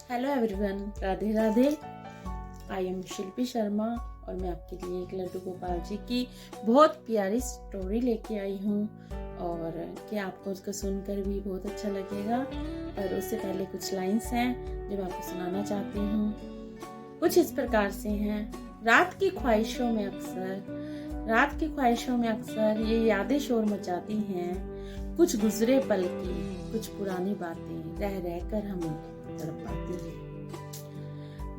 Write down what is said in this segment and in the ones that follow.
Hello everyone, Radhe Radhe. I am Shilpi Sharma और मैं आपके लिए एक लड्डू गोपाल जी की बहुत प्यारी स्टोरी लेके आई हूँ और क्या आपको उसको सुनकर भी बहुत अच्छा लगेगा। पर उससे पहले कुछ लाइंस हैं जो मैं आपको सुनाना चाहती हूँ। कुछ इस प्रकार से हैं। रात की ख्वाहिशों में अक्सर ये यादें शोर मचाती हैं। कुछ गुजरे पल की, कुछ पुरानी बातें रह रह कर हमें तड़पाती है।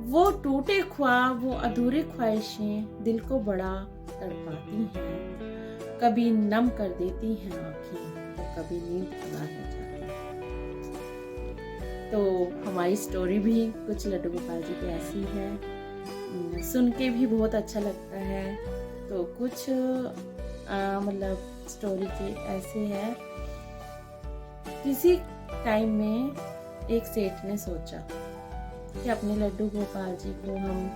वो टूटे ख्वाब, वो अधूरी ख्वाहिशें दिल को बड़ा तड़पाती हैं। कभी नम कर देती हैं आंखें, तो कभी नींद भुला रह जाती है। तो हमारी स्टोरी भी कुछ लड्डू गोपाल जी की ऐसी है, सुन के भी बहुत अच्छा लगता है। तो कुछ मतलब स्टोरी के ऐसे है। किसी टाइम में एक सेठ ने सोचा कि अपने लड्डू गोपाल जी को हम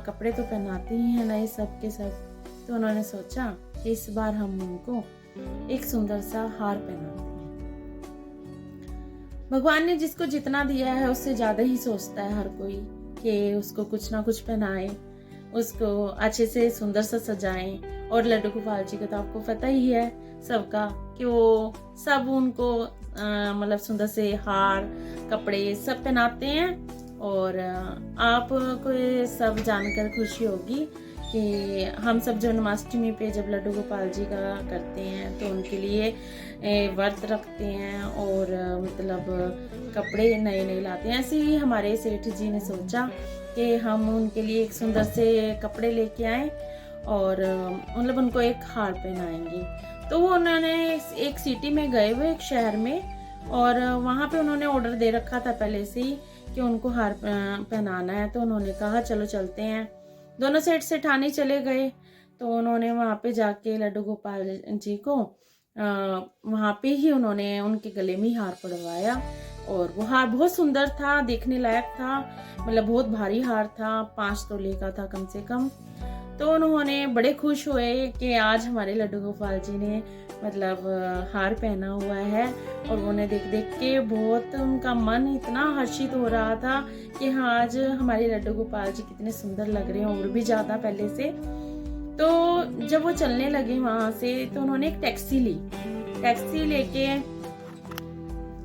कपड़े तो पहनाते ही हैं नए सब के सब, तो उन्होंने सोचा कि इस बार हम उनको एक सुंदर सा हार पहनाते हैं। भगवान ने जिसको जितना दिया है उससे ज्यादा ही सोचता है हर कोई कि उसको कुछ ना कुछ पहनाए, उसको अच्छे से सुंदर सा सजाएं। और लड्डू गोपाल जी का तो आपको पता ही है सबका कि वो सब उनको मतलब सुंदर से हार कपड़े सब पहनाते हैं। और आपको ये सब जानकर खुशी होगी कि हम सब जन्माष्टमी पे जब लड्डू गोपाल जी का करते हैं तो उनके लिए व्रत रखते हैं और मतलब कपड़े नए नए लाते हैं। ऐसे ही हमारे सेठ जी ने सोचा कि हम उनके लिए एक सुंदर से कपड़े लेके आए और मतलब उनको एक हार पहनाएंगे। तो वो उन्होंने एक सिटी में गए हुए एक शहर में और वहाँ पे उन्होंने ऑर्डर दे रखा था पहले से ही कि उनको हार पहनाना है। तो उन्होंने कहा चलो चलते हैं। दोनों सेठानी चले गए। तो उन्होंने वहाँ पे जाके लड्डू गोपाल जी को वहाँ पे ही उन्होंने उनके गले में हार पड़वाया और वो हार बहुत सुंदर था, देखने लायक था, मतलब बहुत भारी हार था, 5 तोले का था कम से कम। तो उन्होंने बड़े खुश हुए कि आज हमारे लड्डू गोपाल जी ने मतलब हार पहना हुआ है और उन्हें देख देख के बहुत उनका मन इतना हर्षित हो रहा था कि हाँ आज हमारे लड्डू गोपाल जी कितने सुंदर लग रहे हैं और भी ज्यादा पहले से। तो जब वो चलने लगे वहां से तो उन्होंने एक टैक्सी लेके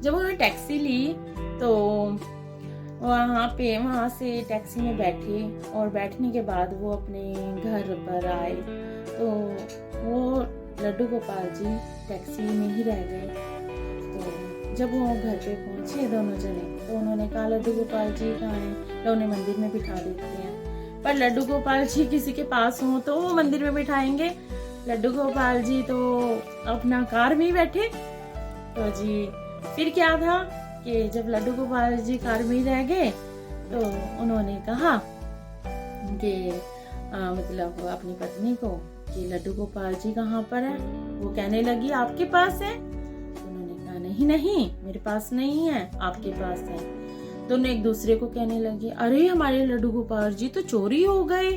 जब उन्होंने टैक्सी ली तो वहां से टैक्सी में बैठे और बैठने के बाद वो अपने घर पर आए। तो वो लड्डू गोपाल जी टैक्सी में ही रह गए। तो जब वो घर पे पहुंचे दोनों जने तो उन्होंने कहा लड्डू गोपाल जी कहाँ हैं, तो उन्हें मंदिर में बिठा देते हैं। पर लड्डू गोपाल जी किसी के पास हो तो वो मंदिर में बिठाएंगे, लड्डू गोपाल जी तो अपना कार में ही बैठे। तो जी फिर क्या था कि जब लड्डू गोपाल जी कार में रह गए तो उन्होंने कहा कि मतलब अपनी पत्नी को कि लड्डू गोपाल जी कहाँ पर है। वो कहने लगी आपके पास है। तो उन्होंने कहा नहीं नहीं मेरे पास नहीं है, आपके पास है। दोनों एक दूसरे को कहने लगे अरे हमारे लड्डू गोपाल जी तो चोरी हो गए।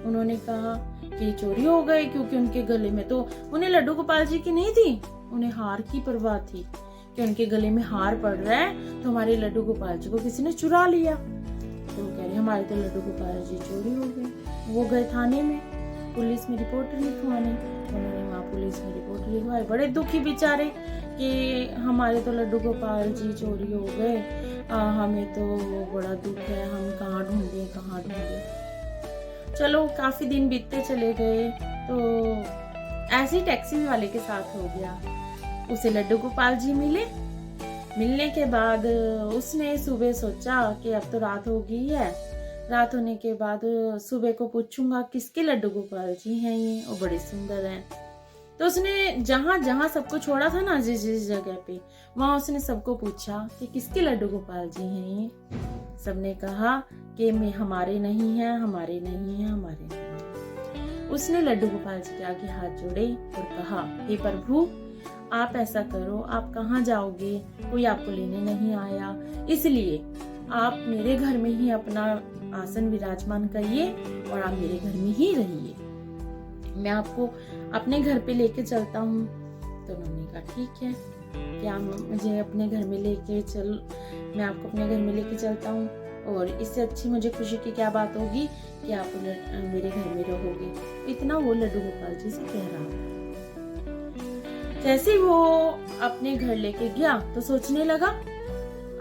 उन्होंने कहा कि चोरी हो गए क्योंकि उनके गले में तो उन्हें लड्डू गोपाल जी की नहीं थी, उन्हें हार की परवाह थी कि उनके गले में हार पड़ रहा है तो हमारे लड्डू गोपाल जी को किसी ने चुरा लिया। तो कह रहे हमारे तो लड्डू गोपाल जी चोरी हो गए। वो गए थाने में पुलिस में रिपोर्ट लिखवाने। उन्होंने वहाँ पुलिस में रिपोर्ट लिखवाई, बड़े दुखी बेचारे कि हमारे तो लड्डू गोपाल जी चोरी हो गए, हमें तो बड़ा दुख है, हम कहाँ ढूंढे। चलो काफी दिन बीतते चले गए तो ऐसे ही टैक्सी वाले के साथ हो गया। उसे लड्डू गोपाल जी मिलने के बाद उसने सुबह सोचा कि अब तो रात हो गई है, रात होने के बाद सुबह को पूछूंगा किसके लड्डू गोपाल जी हैं ये, वो बड़े सुंदर हैं। तो उसने जहां जहां सबको छोड़ा था ना जिस जगह पे वहां उसने सबको पूछा कि किसके लड्डू गोपाल जी हैं ये। सबने कहा कि हमारे नहीं है। उसने लड्डू गोपाल जी के आगे हाथ जोड़े और कहा हे प्रभु आप ऐसा करो, आप कहाँ जाओगे, कोई आपको लेने नहीं आया, इसलिए आप मेरे घर में ही अपना आसन विराजमान करिए और आप मेरे घर में ही रहिए, मैं आपको अपने घर पे लेके चलता हूँ। तो उन्होंने कहा ठीक है, क्या मुझे अपने घर में लेके चल, मैं आपको अपने घर में लेके चलता हूँ, और इससे अच्छी मुझे खुशी की क्या बात होगी कि आप मेरे घर में रहोगे। इतना वो लड्डू गोपाल जी से कह रहा था। जैसे वो अपने घर लेके गया तो सोचने लगा,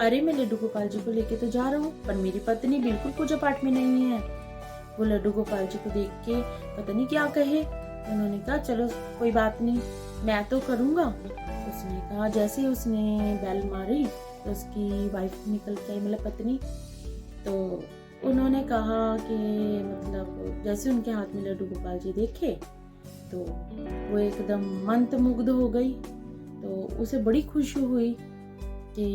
अरे मैं लड्डू गोपाल जी को लेके तो जा रहा हूँ, पर मेरी पत्नी बिल्कुल पूजा पाठ में नहीं है। वो लड्डू गोपाल जी को देख के पता नहीं क्या कहे। उन्होंने कहा चलो कोई बात नहीं, मैं तो करूँगा। उसने कहा, जैसे ही उसने बेल मारी तो उसकी वाइफ निकल के आई, मतलब पत्नी। तो उन्होंने कहा कि मतलब जैसे उनके हाथ में लड्डू गोपाल जी देखे तो वो एकदम मंत्रमुग्ध हो गई। तो उसे बड़ी खुशी हुई कि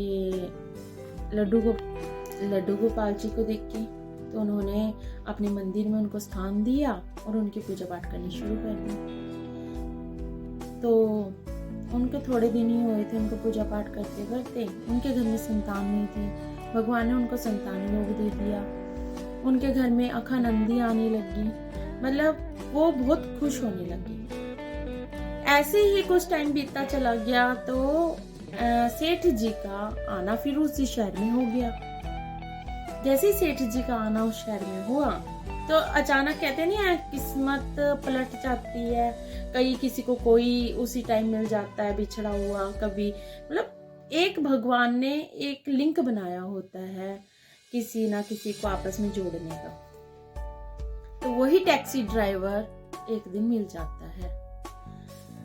लड्डू गोपाल जी को देख के। तो उन्होंने अपने मंदिर में उनको स्थान दिया और उनकी पूजा पाठ करनी शुरू कर दी। तो उनके थोड़े दिन ही हुए थे उनको पूजा पाठ करते करते। उनके घर में संतान नहीं थी, भगवान ने उनको संतान योग दे दिया। उनके घर में अखानंदी आने लगी, मतलब वो बहुत खुश होने लगी। ऐसे ही कुछ टाइम बीतता चला गया तो सेठ जी का आना फिर उसी शहर में हो गया। जैसे ही सेठ जी का आना उस शहर में हुआ तो अचानक कहते नहीं है, किस्मत पलट जाती है। कहीं किसी को कोई उसी टाइम मिल जाता है बिछड़ा हुआ, कभी मतलब एक भगवान ने एक लिंक बनाया होता है किसी ना किसी को आपस में जोड़ने का। तो वही टैक्सी ड्राइवर एक दिन मिल जाता है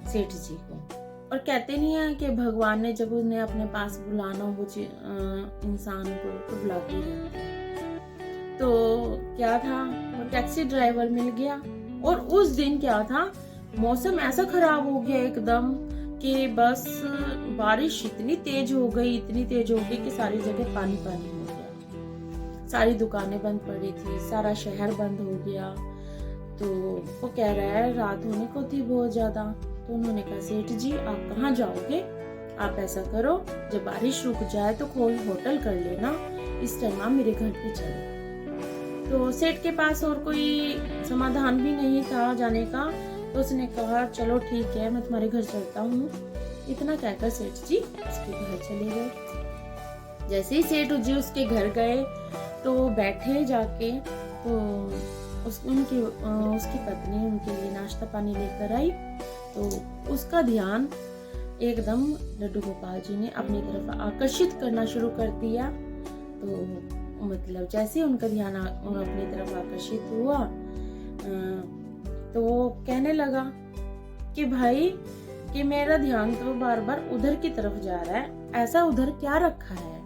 सेठ जी को, और कहते नहीं है कि भगवान ने जब उन्हें अपने पास बुलाना वो इंसान को तो बुलाते ही रहते हैं। तो क्या था, वो टैक्सी ड्राइवर मिल गया। और उस दिन क्या था, मौसम ऐसा खराब हो गया एकदम कि बस बारिश इतनी तेज हो गई कि सारी जगह पानी पानी हो गया। सारी दुकानें बंद पड़ी थी, सारा शहर बंद हो गया। तो वो कह रहा है रात होने को थी बहुत ज्यादा। तो उन्होंने कहा, सेठ जी आप कहाँ जाओगे, आप ऐसा करो जब बारिश रुक जाए तो कोई होटल कर लेना, इस टाइम आप मेरे घर पे चलो। तो सेठ के पास और कोई समाधान भी नहीं था जाने का। तो उसने कहा चलो ठीक है, मैं तुम्हारे घर चलता हूँ। इतना कहकर सेठ जी उसके घर चले गए। जैसे ही सेठ जी उसके घर गए तो बैठे जाके, तो उसकी पत्नी उनके लिए नाश्ता पानी लेकर आई। तो उसका ध्यान एकदम लड्डू गोपाल जी ने अपनी तरफ आकर्षित करना शुरू कर दिया। तो मतलब जैसे उनका ध्यान अपनी तरफ आकर्षित हुआ तो वो कहने लगा कि भाई कि मेरा ध्यान तो बार बार उधर की तरफ जा रहा है, ऐसा उधर क्या रखा है।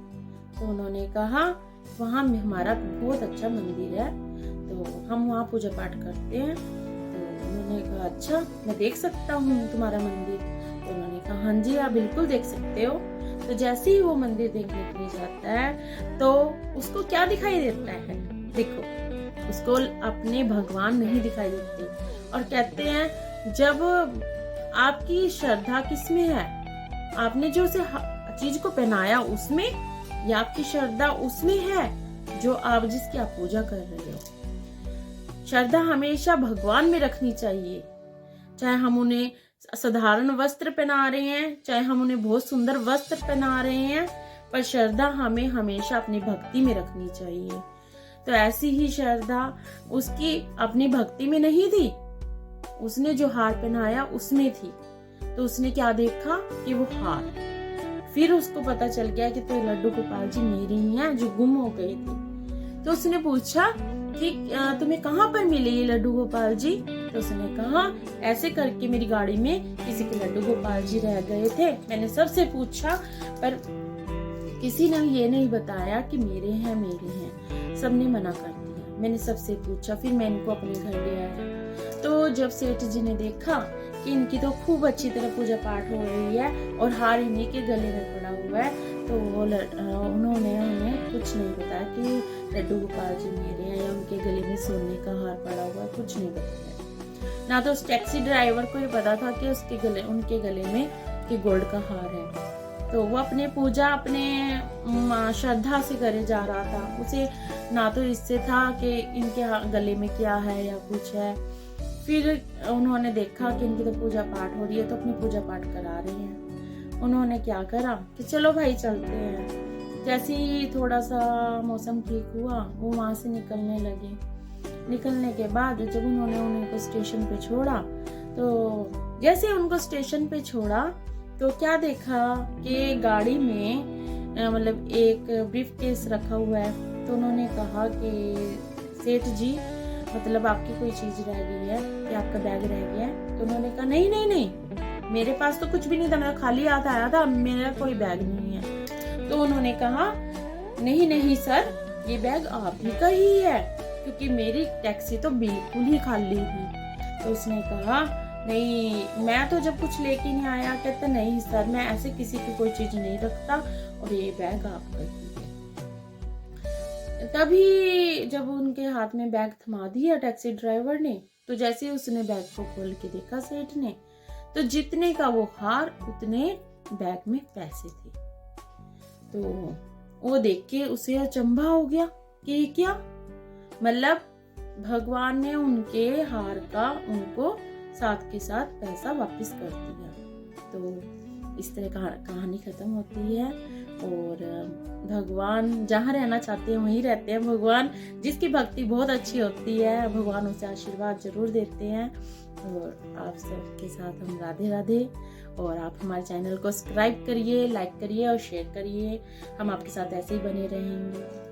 तो उन्होंने कहा वहाँ हमारा बहुत अच्छा मंदिर है, तो हम वहाँ पूजा पाठ करते हैं। तो उन्होंने कहा अच्छा मैं देख सकता हूँ तुम्हारा मंदिर। तो उन्होंने कहा हाँ जी आप बिल्कुल देख सकते हो। तो जैसे ही वो मंदिर देखने के लिए जाता है तो उसको क्या दिखाई देता है, देखो उसको अपने भगवान नहीं दिखाई देते। और कहते हैं जब आपकी श्रद्धा किसमें है, आपने जो उसे चीज को पहनाया उसमें, या आपकी श्रद्धा उसमें है जो आप जिसकी आप पूजा कर रहे हो। श्रद्धा हमेशा भगवान में रखनी चाहिए, चाहे हम उन्हें साधारण वस्त्र पहना रहे हैं, चाहे हम उन्हें बहुत सुंदर वस्त्र पहना रहे हैं, पर श्रद्धा हमें हमेशा अपनी भक्ति में रखनी चाहिए। तो ऐसी ही श्रद्धा उसकी अपनी भक्ति में नहीं थी, उसने जो हार पहनाया उसमें थी। तो उसने क्या देखा कि वो हार, फिर उसको पता चल गया कि तो लड्डू गोपाल जी मेरे ही हैं जो गुम हो गए थे। तो उसने पूछा कि तुम्हें कहाँ पर मिले ये लड्डू गोपाल जी। तो उसने कहा ऐसे करके मेरी गाड़ी में किसी के लड्डू गोपाल जी रह गए थे, मैंने सबसे पूछा पर किसी ने ये नहीं बताया कि मेरे हैं, सबने मना कर दिया। मैंने सबसे पूछा, फिर मैं इनको अपने घर ले आया। तो जब सेठ जी ने देखा कि इनकी तो खूब अच्छी तरह पूजा पाठ हो रही है और हार इन्हीं के गले में पड़ा हुआ है, तो उन्होंने उन्हें कुछ नहीं बताया कि लड्डू गोपाल जी मेरे हैं या उनके गले में सोने का हार पड़ा हुआ है, कुछ नहीं बताया। ना तो उस टैक्सी ड्राइवर को ये पता था कि उनके गले में कि गोल्ड का हार है। तो वो अपने पूजा अपने श्रद्धा से करे जा रहा था, उसे ना तो इससे था कि इनके गले में क्या है या कुछ है। फिर उन्होंने देखा कि इनकी तो पूजा पाठ हो रही है, तो अपनी पूजा पाठ करा रहे हैं। उन्होंने क्या करा कि चलो भाई चलते हैं। जैसे ही थोड़ा सा मौसम ठीक हुआ, वो वहां से निकलने लगे। निकलने के बाद जब उन्होंने उनको स्टेशन पे छोड़ा, तो जैसे उनको स्टेशन पे छोड़ा तो क्या देखा कि गाड़ी में मतलब एक ब्रीफ केस रखा हुआ है। तो उन्होंने कहा कि सेठ जी, मतलब आपकी कोई चीज रह गई है कि आपका बैग रह गया है? तो उन्होंने कहा नहीं नहीं नहीं, मेरे पास तो कुछ भी नहीं था, मेरा खाली हाथ आया था, मेरा कोई बैग नहीं है। तो उन्होंने कहा नहीं नहीं सर, ये बैग आप ही का ही है, क्योंकि मेरी टैक्सी तो बिल्कुल ही खाली थी। तो उसने कहा नहीं, मैं तो जब कुछ लेके नहीं आया। कहते नहीं सर, मैं ऐसे किसी की कोई चीज नहीं रखता और ये बैग आपका ही है। तभी जब उनके हाथ में बैग थमा दिया टैक्सी ड्राइवर ने, तो जैसे उसने बैग को खोल के देखा सेठ ने, तो जितने का वो हार उतने बैग में पैसे थे। तो वो देख के उसे अचंभा हो गया कि क्या, मतलब भगवान ने उनके हार का उनको साथ के साथ पैसा वापस कर दिया। तो इस तरह कहानी खत्म होती है। और भगवान जहाँ रहना चाहते हैं वहीं रहते हैं। भगवान, जिसकी भक्ति बहुत अच्छी होती है, भगवान उसे आशीर्वाद जरूर देते हैं। और आप सबके साथ हम राधे राधे। और आप हमारे चैनल को सब्सक्राइब करिए, लाइक करिए और शेयर करिए। हम आपके साथ ऐसे ही बने रहेंगे।